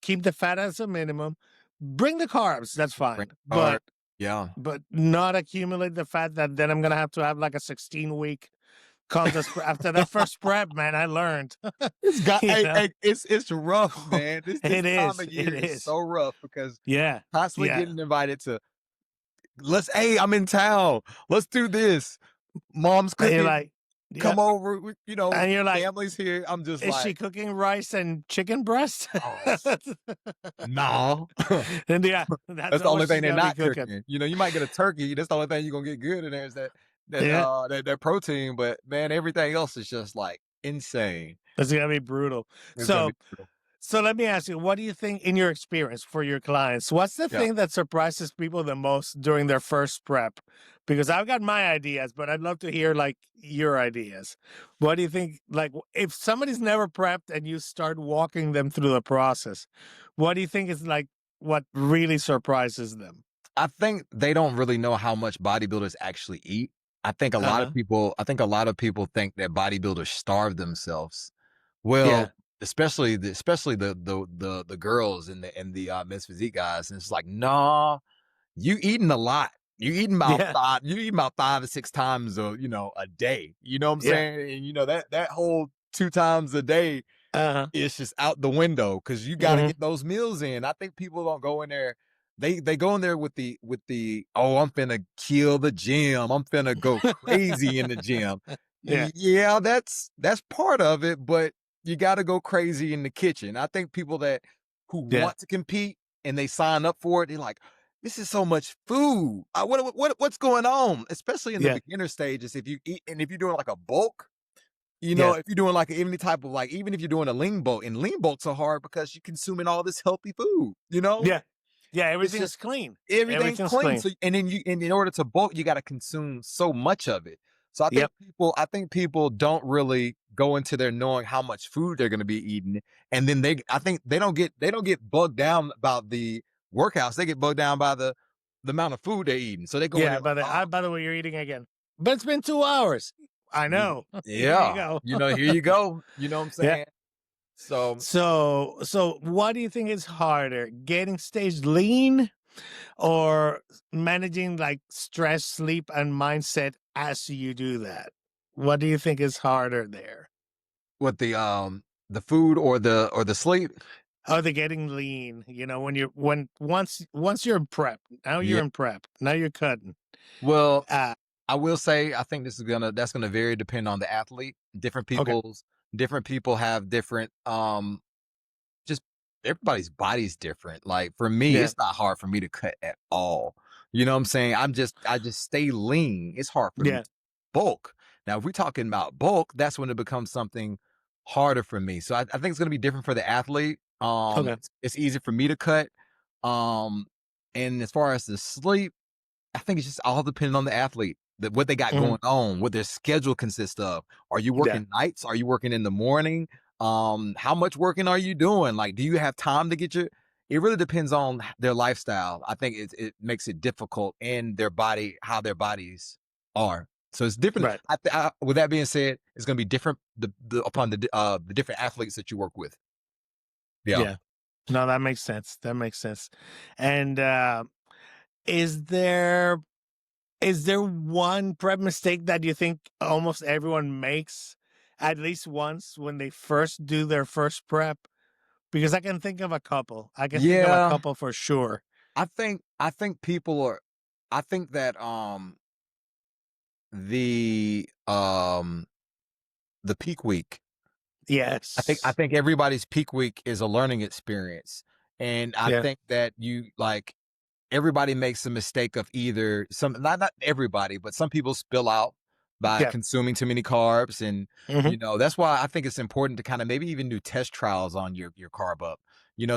keep the fat as a minimum, bring the carbs. That's Bring fine, art. Yeah. but not accumulate the fat that then I'm gonna have to have like a 16-week contest after that first prep, man. I learned, It's got you know, it's rough, man. This it time of is, it year is is, so rough because yeah, constantly yeah. getting invited to hey, I'm in town. Let's do this. Mom's And you're cooking. like, yeah, Come over. and you're like, Family's here. I'm just is she like, cooking rice and chicken breast? oh, no. And yeah, that's That's the all what only thing she's they're gonna be not cooking. cooking. You might get a turkey. That's the only thing you're gonna get good in there is Yeah, that protein. But man, everything else is just like insane. it's gonna be brutal. It's gonna be So brutal. So let me ask you, what do you think in your experience for your clients? What's the Yeah. thing that surprises people the most during their first prep? Because I've got my ideas, but I'd love to hear like your ideas. What do you think? Like, if somebody's never prepped and you start walking them through the process, what do you think is like what really surprises them? I think they don't really know how much bodybuilders actually eat. Uh-huh. I think a lot of people think that bodybuilders starve themselves. Yeah. Well, especially the girls and the Miss Physique guys, and it's like, nah, you eating a lot. Yeah. You eat about 5 to 6 times a day. You know what I'm Yeah. saying? And that whole 2 times a day Uh-huh. is just out the window because you got to Hmm. get those meals in. I think people don't go in there. They go in there with the oh, I'm finna kill the gym. I'm finna go crazy in the gym. Yeah. Yeah, that's part of it, but you got to go crazy in the kitchen. I think people that who Yeah. want to compete and they sign up for it, they're like, this is so much food. What's going on? Especially in the Yeah. beginner stages, if you eat and if you're doing like a bulk, Yeah. if you're doing like any type of like, even if you're doing a lean bulk, and lean bulks are hard because you're consuming all this healthy food. Yeah. Yeah. It's Everything's just clean. everything's Everything's clean. clean. So and then and in order to bulk, you got to consume so much of it. So Yep. I think people don't really go into there knowing how much food they're going to be eating, and then I think they don't get bugged down about the workouts. They get bugged down by the amount of food they're eating. So they go in Yeah, there like, oh, by the way, you're eating again. But it's been 2 hours. I know. Here you yeah, go. here you go. You know what I'm Yeah. saying? So So what do you think is harder, getting stage lean or managing like stress, sleep, and mindset as you do that? What do you think is harder there? what the food or the sleep? Are they getting lean? Once you're in prep, now you're Yeah. in prep, now you're cutting. Well, Uh, I will say I think that's gonna vary depend on the athlete. okay. Different people have different just everybody's body's different. Like for me, Yeah. it's not hard for me to cut at all. You know what I'm saying? I just stay lean. It's hard for me Yeah. to bulk. Now, if we're talking about bulk, that's when it becomes something harder for me. So I think it's gonna be different for the athlete. Okay. It's easy for me to cut. Um, And as far as the sleep, I think it's just all depending on the athlete, what they got Mhm. going on, what their schedule consists of. Are you Yeah. working nights? Are you working in the morning? How much working are you doing? Like, do you have time to get your? It really depends on their lifestyle. I think it makes it difficult in their body, how their bodies are. So it's different. Right. With that being said, it's going to be different upon the different athletes that you work with. Yeah. Yeah. No, that makes sense. That makes sense. And is there one prep mistake that you think almost everyone makes at least once when they first do their first prep? Because I can think of a couple. I can think of a Yeah. couple for sure. I think people are. I think that the um the peak week. I Yes. think everybody's peak week is a learning experience. And I Yeah. think that everybody makes a mistake of either not everybody, but some people spill out by Yeah. consuming too many carbs. And, Hmm. that's why I think it's important to kind of maybe even do test trials on your carb up,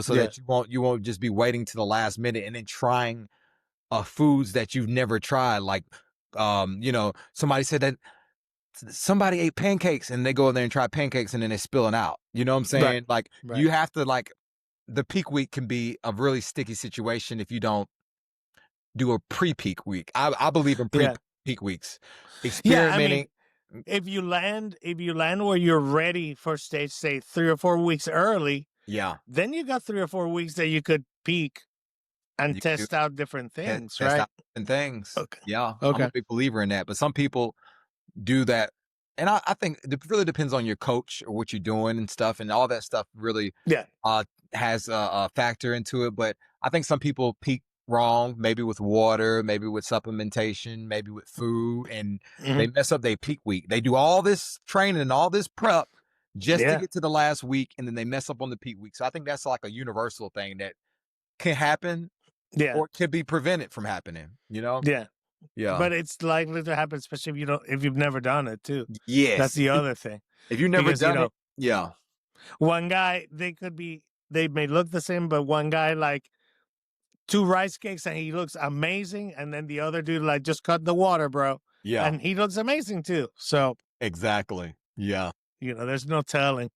so Yeah. that you won't just be waiting to the last minute and then trying foods that you've never tried. Like, somebody said that somebody ate pancakes and they go in there and try pancakes and then they're spilling out. You know what I'm Right. saying? Like, Right. you have to the peak week can be a really sticky situation if you don't do a pre-peak week. I believe in Yeah. pre-peak weeks. Yeah. I mean, Experimenting. if you land where you're ready for stage, say 3 or 4 weeks early, Yeah. then you got 3 or 4 weeks that you could peak and You can do test out different things, test right? out different things. Okay. Yeah. I'm a Okay. big believer in that. But some people do that. And I think it really depends on your coach or what you're doing and stuff. And all that stuff really Yeah. uh, has a factor into it. But I think some people peak wrong, maybe with water, maybe with supplementation, maybe with food, and they Hmm. mess up their peak week. They do all this training and all this prep just to Yeah. get to the last week, and then they mess up on the peak week. So I think that's like a universal thing that can happen Yeah. or it could be prevented from happening. Yeah. Yeah. But it's likely to happen, especially if you've never done it too. That's Yes. the other thing. If you've never Because, done it, yeah. one guy, they may look the same, but one guy like two rice cakes and he looks amazing. And then the other dude, like, just cut the water, bro. Yeah. And he looks amazing too. So, Exactly. Yeah. there's no telling.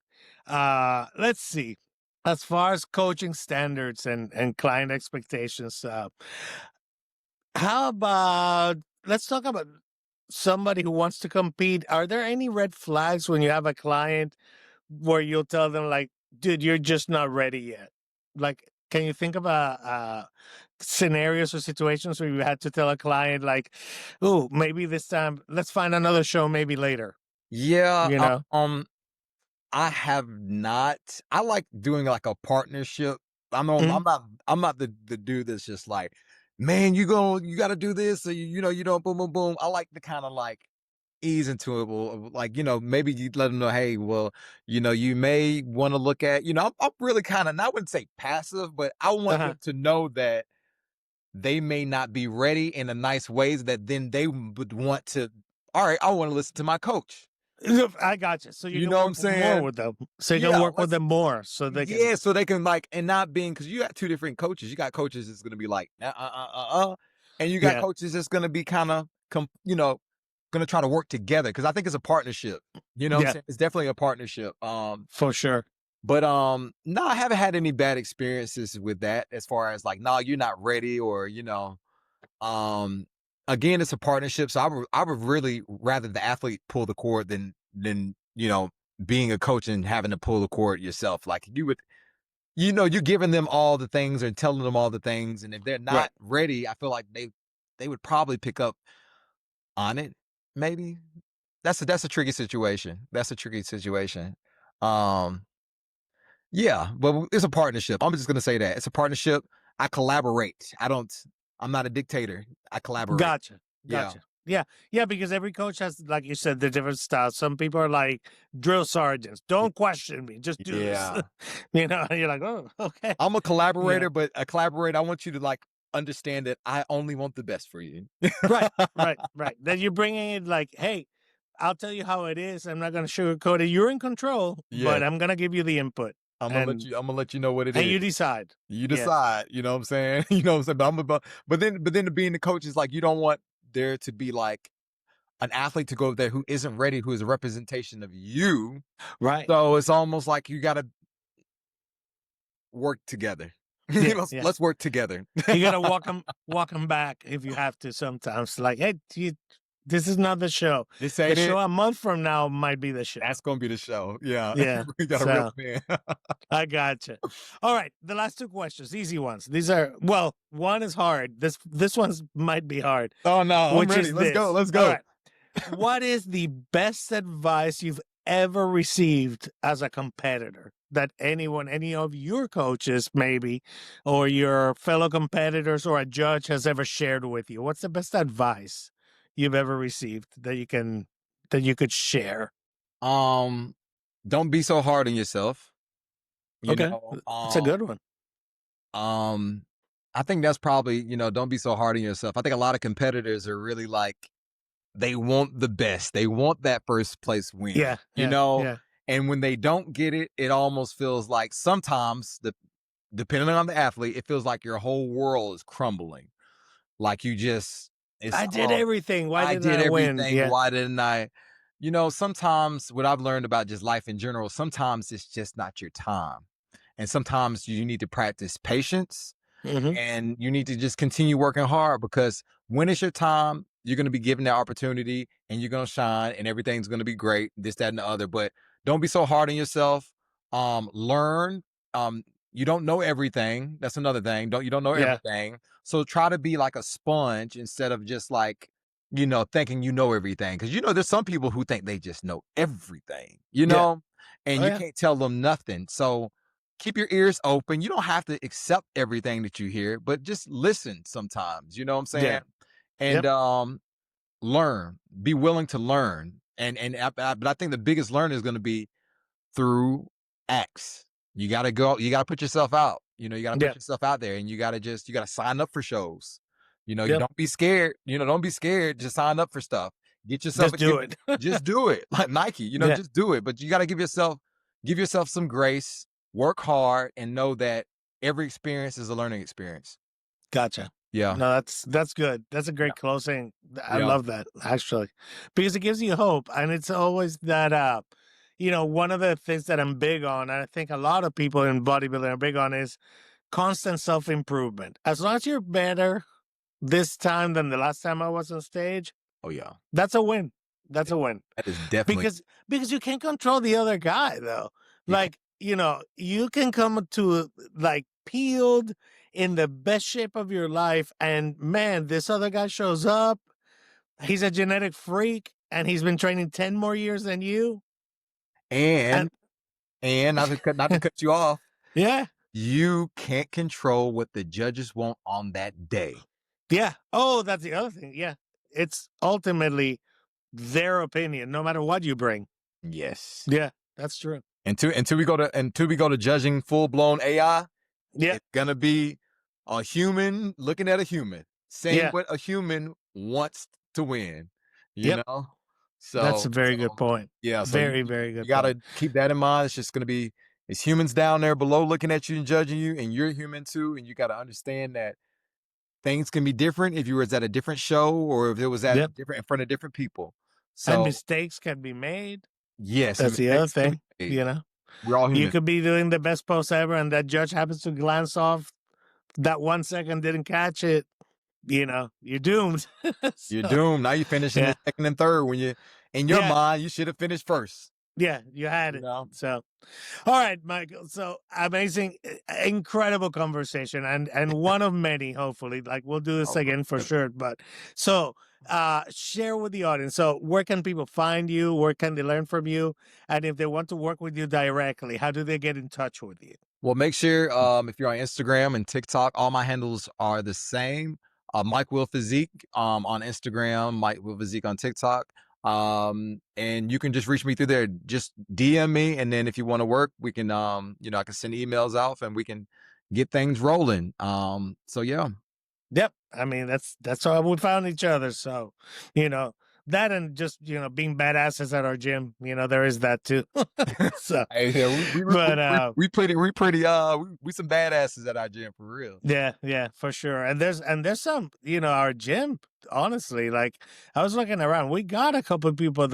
Let's see. As far as coaching standards and client expectations, how about let's talk about somebody who wants to compete. Are there any red flags when you have a client where you'll tell them like, dude, you're just not ready yet? Like, can you think of scenarios or situations where you had to tell a client like, oh, maybe this time let's find another show, maybe later, Yeah. you know? I have not. I like doing like a partnership. Mhm. I'm not the dude that's just like, man, you got to do this. So you don't boom boom boom. I like to kind of like ease into it. Well, like, maybe you let them know, hey, well, you may want to look at, I'm really kind of, I wouldn't say passive, but I want Uh-huh. them to know that they may not be ready in a nice ways that then they would want to. All right, I want to listen to my coach. I got you. So you You can know what I'm work more saying? with them. So you can Yeah, work with them more so they can. so they can and not being, because you got two different coaches. You got coaches that's gonna be like, and you got Yeah, coaches that's gonna be kind of, gonna try to work together. Because I think it's a partnership. You know what I'm yeah, saying? It's definitely a partnership. for sure. But no, I haven't had any bad experiences with that. As far as like, no, you're not ready, or um, again, it's a partnership. So I would really rather the athlete pull the cord than being a coach and having to pull the cord yourself. Like, you would, you're giving them all the things and telling them all the things, and if they're Right. not ready, I feel like they would probably pick up on it. Maybe that's a tricky situation. That's a tricky situation. Um, yeah, but it's a partnership. I'm just gonna say that it's a partnership. I collaborate. I'm not a dictator. I collaborate. Gotcha. Yeah. Gotcha. Yeah. Yeah. Because every coach has, like you said, the different styles. Some people are like drill sergeants. Don't question me. Just do this. Yeah. And you're like, oh, okay. I'm a Yeah. collaborator, but a collaborator, I want you to like understand that I only want the best for you. Right. Right. Right. Then you're bringing it like, hey, I'll tell you how it is. I'm not going to sugarcoat it. You're in control, Yeah, but I'm going to give you the input. and I'm gonna let you know what it and is. you decide. You Yes. decide, you know what I'm saying? You know what I'm saying? But I'm about, but then being the coach is like, you don't want there to be like an athlete to go there who isn't ready, who is a representation of you. Right. So it's almost like you got to work together. Yeah. Yeah. Let's work together. You gotta walk them back if you have to. Sometimes, like, hey, this is not the show. This The ain't show it. a month from now might be the show. That's gonna be the show. Yeah, Yeah. we got to reel So it in. I gotcha. All right, the last two questions, easy ones. These are, well, one is hard. This one's might be hard. Oh no, I'm Which ready. is Let's this. go. Let's All go. right. What is the best advice you've ever received as a competitor that any of your coaches maybe, or your fellow competitors or a judge has ever shared with you? What's the best advice you've ever received that you could share? Um, don't be so hard on yourself. You Okay. know, It's a good one. um, I think that's probably, don't be so hard on yourself. I think a lot of competitors are really like, they want the best. They want that first place win, Yeah. Yeah. Yeah. and when they don't get it, it almost feels like sometimes depending on the athlete, it feels like your whole world is crumbling. Like it's, I did everything. Why I didn't did I win? everything. Yeah. Why didn't I? Sometimes what I've learned about just life in general, sometimes it's just not your time. And sometimes you need to practice patience, Hmm. and you need to just continue working hard, because when it's your time, you're going to be given that opportunity and you're going to shine and everything's going to be great, this, that, and the other. But don't be so hard on yourself. Learn. Um, you don't know everything. That's another thing. You don't know Yeah. everything. So try to be like a sponge instead of just like, thinking you know everything. Cause there's some people who think they just know everything, Yeah. and Oh you yeah. can't tell them nothing. So keep your ears open. You don't have to accept everything that you hear, but just listen sometimes. You know what I'm saying? Yeah. And Yep. learn. Be willing to learn. But I think the biggest learning is going to be through acts. You got to go. You got to put yourself out. You got to put Yeah. yourself out there, and you got to sign up for shows. You Yep. don't be scared. Don't be scared. Just sign up for stuff. Get yourself. Just do it. Just do it, like Nike. Yeah. Just do it. But you got to give yourself some grace. Work hard, and know that every experience is a learning experience. Gotcha. Yeah. No, that's good. That's a Yeah. great closing. I Yeah. love that, actually, because it gives you hope. And it's always that, one of the things that I'm big on, and I think a lot of people in bodybuilding are big on, is constant self-improvement. As long as you're better this time than the last time I was on stage, Oh yeah. that's a win. That's a win. That is definitely. Because you can't control the other guy, though. You can- Like, you can come to, like, peeled in the best shape of your life, and man, this other guy shows up. He's a genetic freak, and he's been training 10 more years than you. and and not to cut you off. Yeah. You can't control what the judges want on that day. Yeah. Oh, that's the other thing. Yeah. It's ultimately their opinion, no matter what you bring. Yes. Yeah, that's true. Until we go to judging full blown AI, Yeah. it's gonna be a human looking at a human, saying Yeah. what a human wants to win. You Yep. know, That's a so very good point. yeah. So Very, very you good got to point. keep that in mind. It's just gonna be it's humans down there below looking at you and judging you, and you're human too, and you got to understand that things can be different if you was at a different show or if it was at Yep. different in front of different people. And So mistakes can be made. yes, and That's the other mistakes can be thing. made. You know, We're all you human. could be doing the best post ever, and that judge happens to glance off that 1 second, didn't catch it. You're doomed. You're So, doomed. Now you're finishing yeah. the second and third when you in your Yeah. mind you should have finished first. Yeah. You had You it. know? So, all right, Michael. So amazing, incredible conversation, and one of many. Hopefully, like, we'll do this Oh, again for sure. But so, share with the audience. So, where can people find you? Where can they learn from you? And if they want to work with you directly, how do they get in touch with you? Well, make sure if you're on Instagram and TikTok, all my handles are the same. Mike Will Physique on Instagram, Mike Will Physique on TikTok. And you can just reach me through there. Just DM me, and then if you want to work, we can I can send emails out and we can get things rolling. So yeah. Yep. I mean, that's how we found each other. So, you know, that and just, being badasses at our gym. There is that too. So, Hey, yeah, but we some badasses at our gym for real. yeah, for sure. And there's some, our gym, honestly, like I was looking around, we got a couple of people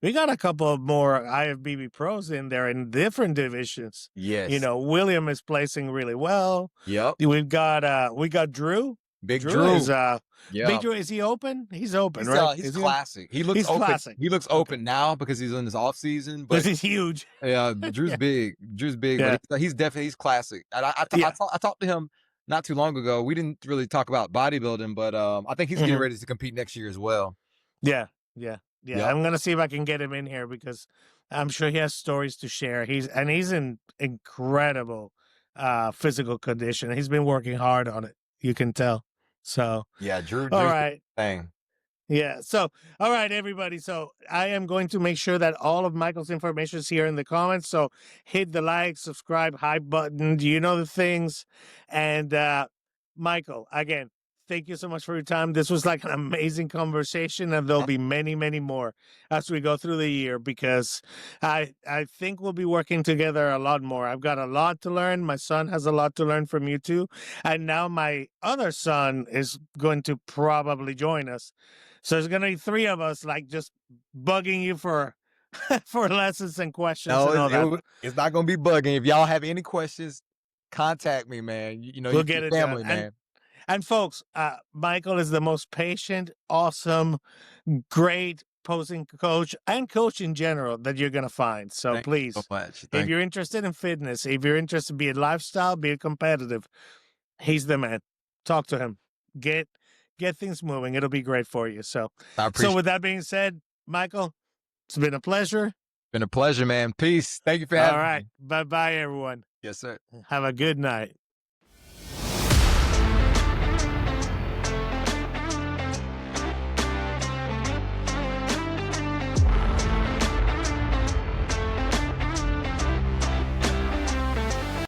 we got a couple of more IFBB pros in there in different divisions. Yes. William is placing really well. Yep. We got Drew. Big Drew. Is Yeah. Big Drew, is he open? He's open, He's, right? He's classic. He looks he's open. classic. He looks open now because he's in his off season, but he's huge. Yeah, Drew's big. Drew's big, Yeah. but he's classic. And I talked to him not too long ago. We didn't really talk about bodybuilding, but I think he's getting ready to compete next year as well. Yeah. Yep. I'm gonna see if I can get him in here because I'm sure he has stories to share. He's in incredible physical condition. He's been working hard on it. You can tell. So yeah, Drew's all right. Thing. Yeah. So, all right, everybody. So I am going to make sure that all of Michael's information is here in the comments. So hit the like, subscribe, hype button. You know the things. And Michael, again, thank you so much for your time. This was like an amazing conversation, and there'll be many, many more as we go through the year because I think we'll be working together a lot more. I've got a lot to learn. My son has a lot to learn from you too. And now my other son is going to probably join us. So there's going to be 3 of us like just bugging you for lessons and questions and all that. It's not going to be bugging. If y'all have any questions, contact me, man. We'll get it family, done. man. And folks, Michael is the most patient, awesome, great posing coach and coach in general that you're going to find. So please, if you're interested in fitness, if you're interested, be it lifestyle, be it competitive, he's the man. Talk to him. Get things moving. It'll be great for you. So with that being said, Michael, it's been a pleasure. Been a pleasure, man. Peace. Thank you for having me. All right. Bye-bye, everyone. Yes, sir. Have a good night.